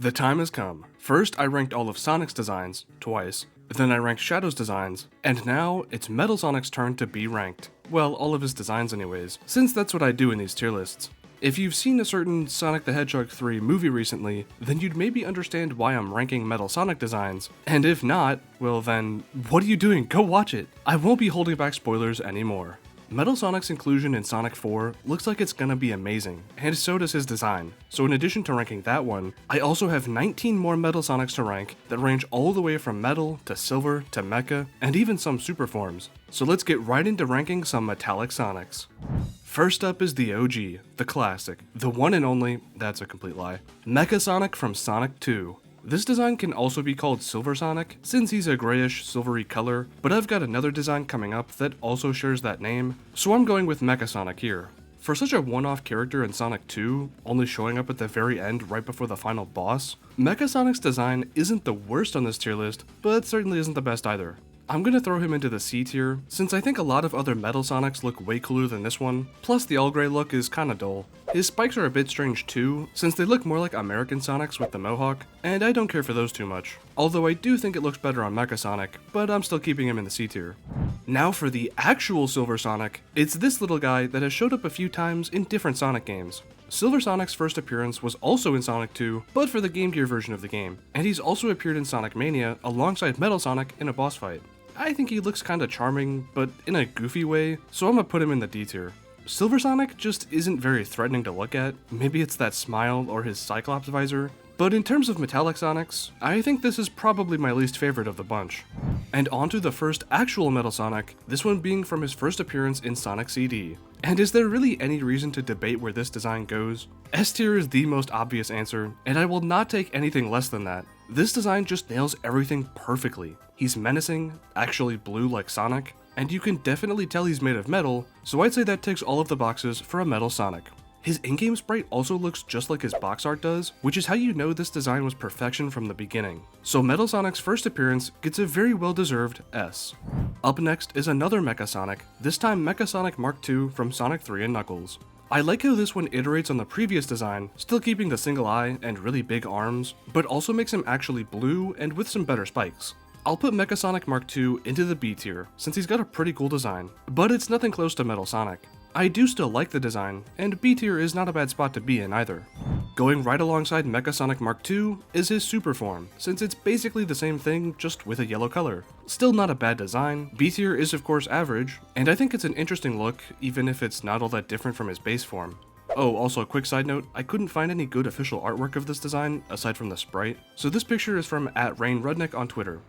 The time has come. First, I ranked all of Sonic's designs, twice, then I ranked Shadow's designs, and now it's Metal Sonic's turn to be ranked. Well, all of his designs anyways, since that's what I do in these tier lists. If you've seen a certain Sonic the Hedgehog 3 movie recently, then you'd maybe understand why I'm ranking Metal Sonic designs, and if not, well then, what are you doing? Go watch it! I won't be holding back spoilers anymore. Metal Sonic's inclusion in Sonic 4 looks like it's gonna be amazing, and so does his design. So in addition to ranking that one, I also have 19 more Metal Sonics to rank that range all the way from Metal to Silver to Mecha, and even some Super forms. So let's get right into ranking some Metallic Sonics. First up is the OG, the classic, the one and only, that's a complete lie, Mecha Sonic from Sonic 2. This design can also be called Silver Sonic, since he's a grayish, silvery color, but I've got another design coming up that also shares that name, so I'm going with Mecha Sonic here. For such a one-off character in Sonic 2, only showing up at the very end right before the final boss, Mecha Sonic's design isn't the worst on this tier list, but certainly isn't the best either. I'm gonna throw him into the C tier, since I think a lot of other Metal Sonics look way cooler than this one, plus the all-gray look is kinda dull. His spikes are a bit strange too, since they look more like American Sonics with the mohawk, and I don't care for those too much. Although I do think it looks better on Mecha Sonic, but I'm still keeping him in the C tier. Now for the actual Silver Sonic, it's this little guy that has showed up a few times in different Sonic games. Silver Sonic's first appearance was also in Sonic 2, but for the Game Gear version of the game, and he's also appeared in Sonic Mania alongside Metal Sonic in a boss fight. I think he looks kinda charming, but in a goofy way, so I'm gonna put him in the D tier. Silver Sonic just isn't very threatening to look at, maybe it's that smile or his Cyclops visor, but in terms of Metallic Sonics, I think this is probably my least favorite of the bunch. And onto the first actual Metal Sonic, this one being from his first appearance in Sonic CD. And is there really any reason to debate where this design goes? S tier is the most obvious answer, and I will not take anything less than that. This design just nails everything perfectly. He's menacing, actually blue like Sonic, and you can definitely tell he's made of metal, so I'd say that ticks all of the boxes for a Metal Sonic. His in-game sprite also looks just like his box art does, which is how you know this design was perfection from the beginning. So Metal Sonic's first appearance gets a very well-deserved S. Up next is another Mecha Sonic, this time Mecha Sonic Mark II from Sonic 3 and Knuckles. I like how this one iterates on the previous design, still keeping the single eye and really big arms, but also makes him actually blue and with some better spikes. I'll put Mecha Sonic Mark II into the B tier, since he's got a pretty cool design, but it's nothing close to Metal Sonic. I do still like the design, and B tier is not a bad spot to be in either. Going right alongside Mecha Sonic Mark II is his super form, since it's basically the same thing, just with a yellow color. Still not a bad design, B tier is of course average, and I think it's an interesting look, even if it's not all that different from his base form. Oh, also a quick side note, I couldn't find any good official artwork of this design, aside from the sprite, so this picture is from @RainRudnick on Twitter.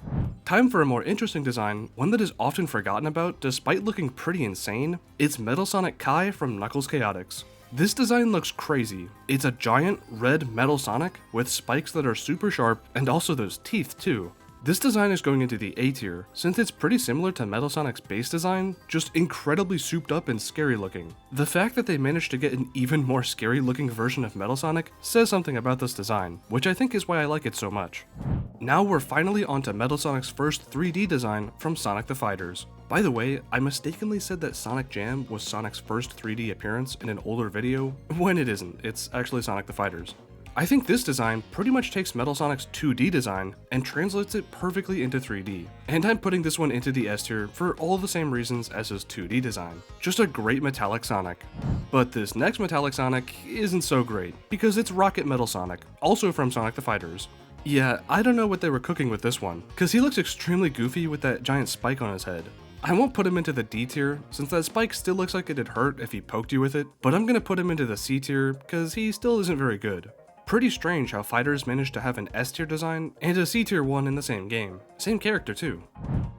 Time for a more interesting design, one that is often forgotten about despite looking pretty insane. It's Metal Sonic Kai from Knuckles Chaotix. This design looks crazy. It's a giant red Metal Sonic with spikes that are super sharp and also those teeth too. This design is going into the A tier, since it's pretty similar to Metal Sonic's base design, just incredibly souped up and scary looking. The fact that they managed to get an even more scary looking version of Metal Sonic says something about this design, which I think is why I like it so much. Now we're finally onto Metal Sonic's first 3D design from Sonic the Fighters. By the way, I mistakenly said that Sonic Jam was Sonic's first 3D appearance in an older video, when it isn't, it's actually Sonic the Fighters. I think this design pretty much takes Metal Sonic's 2D design and translates it perfectly into 3D, and I'm putting this one into the S tier for all the same reasons as his 2D design. Just a great Metallic Sonic. But this next Metallic Sonic isn't so great, because it's Rocket Metal Sonic, also from Sonic the Fighters. Yeah, I don't know what they were cooking with this one, cause he looks extremely goofy with that giant spike on his head. I won't put him into the D tier, since that spike still looks like it'd hurt if he poked you with it, but I'm gonna put him into the C tier, cause he still isn't very good. Pretty strange how Fighters managed to have an S tier design and a C tier one in the same game. Same character too.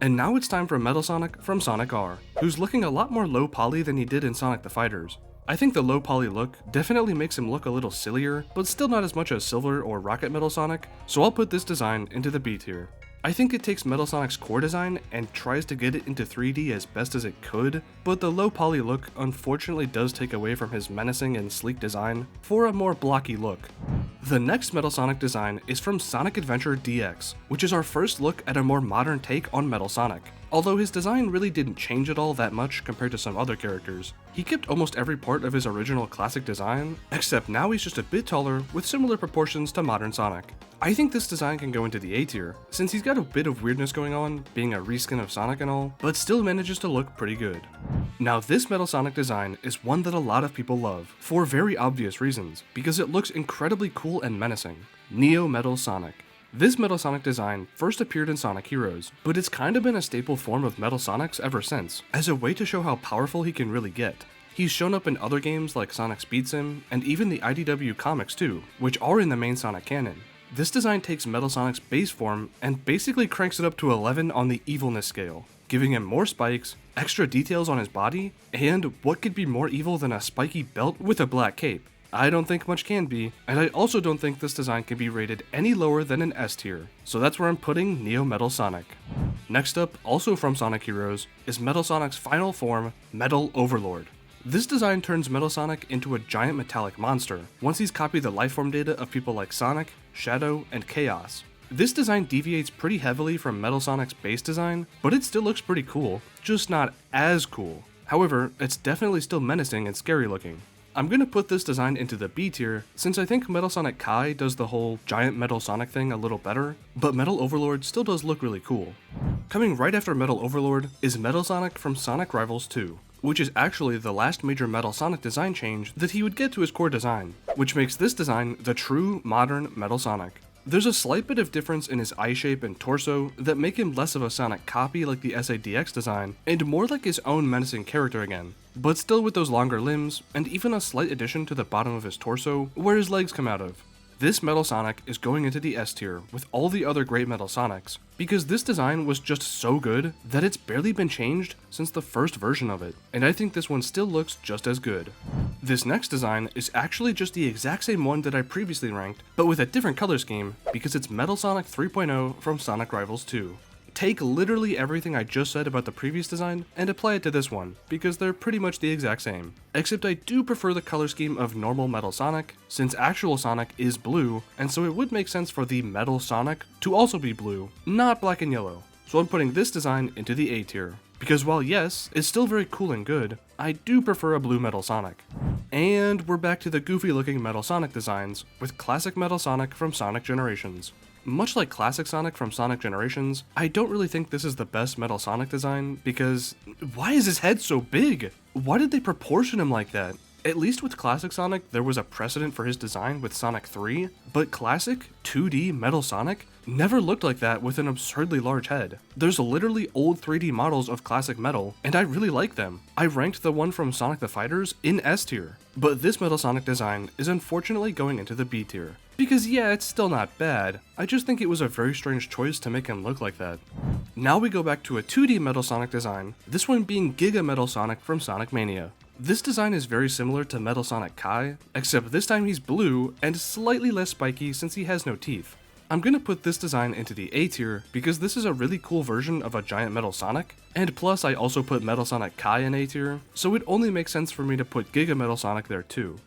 And now it's time for Metal Sonic from Sonic R, who's looking a lot more low poly than he did in Sonic the Fighters. I think the low poly look definitely makes him look a little sillier, but still not as much as Silver or Rocket Metal Sonic, so I'll put this design into the B tier. I think it takes Metal Sonic's core design and tries to get it into 3D as best as it could, but the low poly look unfortunately does take away from his menacing and sleek design for a more blocky look. The next Metal Sonic design is from Sonic Adventure DX, which is our first look at a more modern take on Metal Sonic. Although his design really didn't change at all that much compared to some other characters. He kept almost every part of his original classic design, except now he's just a bit taller with similar proportions to modern Sonic. I think this design can go into the A tier, since he's got a bit of weirdness going on, being a reskin of Sonic and all, but still manages to look pretty good. Now this Metal Sonic design is one that a lot of people love, for very obvious reasons, because it looks incredibly cool and menacing. Neo Metal Sonic. This Metal Sonic design first appeared in Sonic Heroes, but it's kinda been a staple form of Metal Sonics ever since, as a way to show how powerful he can really get. He's shown up in other games like Sonic Speed Sim, and even the IDW comics too, which are in the main Sonic canon. This design takes Metal Sonic's base form and basically cranks it up to 11 on the evilness scale, giving him more spikes, extra details on his body, and what could be more evil than a spiky belt with a black cape? I don't think much can be, and I also don't think this design can be rated any lower than an S tier, so that's where I'm putting Neo Metal Sonic. Next up, also from Sonic Heroes, is Metal Sonic's final form, Metal Overlord. This design turns Metal Sonic into a giant metallic monster, once he's copied the lifeform data of people like Sonic, Shadow, and Chaos. This design deviates pretty heavily from Metal Sonic's base design, but it still looks pretty cool, just not as cool. However, it's definitely still menacing and scary looking. I'm gonna put this design into the B tier, since I think Metal Sonic Kai does the whole giant Metal Sonic thing a little better, but Metal Overlord still does look really cool. Coming right after Metal Overlord is Metal Sonic from Sonic Rivals 2, which is actually the last major Metal Sonic design change that he would get to his core design, which makes this design the true modern Metal Sonic. There's a slight bit of difference in his eye shape and torso that make him less of a Sonic copy like the SADX design, and more like his own menacing character again, but still with those longer limbs, and even a slight addition to the bottom of his torso where his legs come out of. This Metal Sonic is going into the S tier with all the other great Metal Sonics, because this design was just so good that it's barely been changed since the first version of it, and I think this one still looks just as good. This next design is actually just the exact same one that I previously ranked, but with a different color scheme, because it's Metal Sonic 3.0 from Sonic Rivals 2. Take literally everything I just said about the previous design and apply it to this one, because they're pretty much the exact same. Except I do prefer the color scheme of normal Metal Sonic, since actual Sonic is blue, and so it would make sense for the Metal Sonic to also be blue, not black and yellow. So I'm putting this design into the A tier. Because while yes, it's still very cool and good, I do prefer a blue Metal Sonic. And we're back to the goofy looking Metal Sonic designs, with classic Metal Sonic from Sonic Generations. Much like classic Sonic from Sonic Generations, I don't really think this is the best Metal Sonic design, because why is his head so big? Why did they proportion him like that? At least with classic Sonic, there was a precedent for his design with Sonic 3, but classic 2D Metal Sonic never looked like that with an absurdly large head. There's literally old 3D models of classic Metal, and I really like them. I ranked the one from Sonic the Fighters in S tier, but this Metal Sonic design is unfortunately going into the B tier. Because yeah, it's still not bad, I just think it was a very strange choice to make him look like that. Now we go back to a 2D Metal Sonic design, this one being Giga Metal Sonic from Sonic Mania. This design is very similar to Metal Sonic Kai, except this time he's blue and slightly less spiky since he has no teeth. I'm gonna put this design into the A tier because this is a really cool version of a giant Metal Sonic, and plus I also put Metal Sonic Kai in A tier, so it only makes sense for me to put Giga Metal Sonic there too.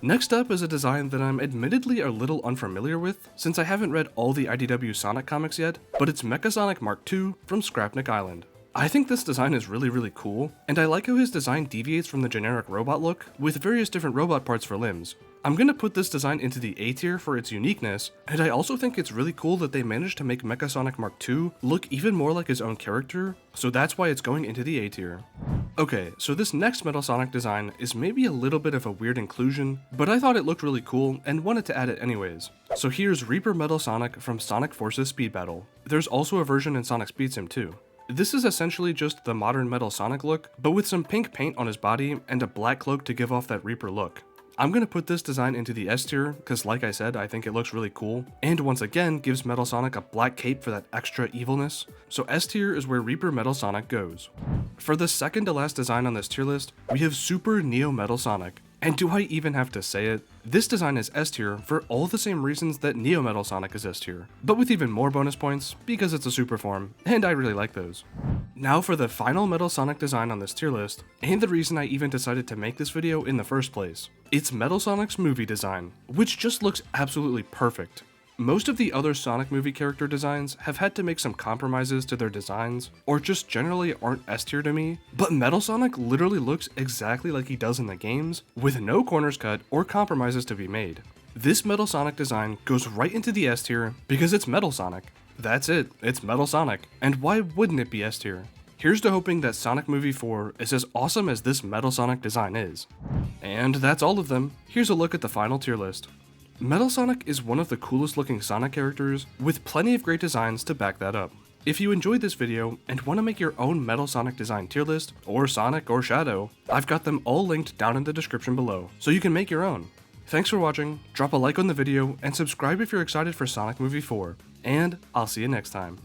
Next up is a design that I'm admittedly a little unfamiliar with, since I haven't read all the IDW Sonic comics yet, but it's Mecha Sonic Mark II from Scrapnik Island. I think this design is really cool, and I like how his design deviates from the generic robot look, with various different robot parts for limbs. I'm gonna put this design into the A tier for its uniqueness, and I also think it's really cool that they managed to make Mecha Sonic Mark II look even more like his own character, so that's why it's going into the A tier. Okay, so this next Metal Sonic design is maybe a little bit of a weird inclusion, but I thought it looked really cool and wanted to add it anyways. So here's Reaper Metal Sonic from Sonic Forces Speed Battle. There's also a version in Sonic Speed Sim too. This is essentially just the modern Metal Sonic look, but with some pink paint on his body and a black cloak to give off that Reaper look. I'm gonna put this design into the S tier, because like I said, I think it looks really cool, and once again gives Metal Sonic a black cape for that extra evilness, so S tier is where Reaper Metal Sonic goes. For the second to last design on this tier list, we have Super Neo Metal Sonic. And do I even have to say it? This design is S tier for all the same reasons that Neo Metal Sonic is S tier, but with even more bonus points because it's a super form, and I really like those. Now for the final Metal Sonic design on this tier list, and the reason I even decided to make this video in the first place. It's Metal Sonic's movie design, which just looks absolutely perfect. Most of the other Sonic movie character designs have had to make some compromises to their designs, or just generally aren't S tier to me, but Metal Sonic literally looks exactly like he does in the games, with no corners cut or compromises to be made. This Metal Sonic design goes right into the S tier because it's Metal Sonic. That's it, it's Metal Sonic, and why wouldn't it be S tier? Here's to hoping that Sonic Movie 4 is as awesome as this Metal Sonic design is. And that's all of them. Here's a look at the final tier list. Metal Sonic is one of the coolest looking Sonic characters, with plenty of great designs to back that up. If you enjoyed this video and want to make your own Metal Sonic design tier list, or Sonic or Shadow, I've got them all linked down in the description below, so you can make your own. Thanks for watching, drop a like on the video, and subscribe if you're excited for Sonic Movie 4, and I'll see you next time.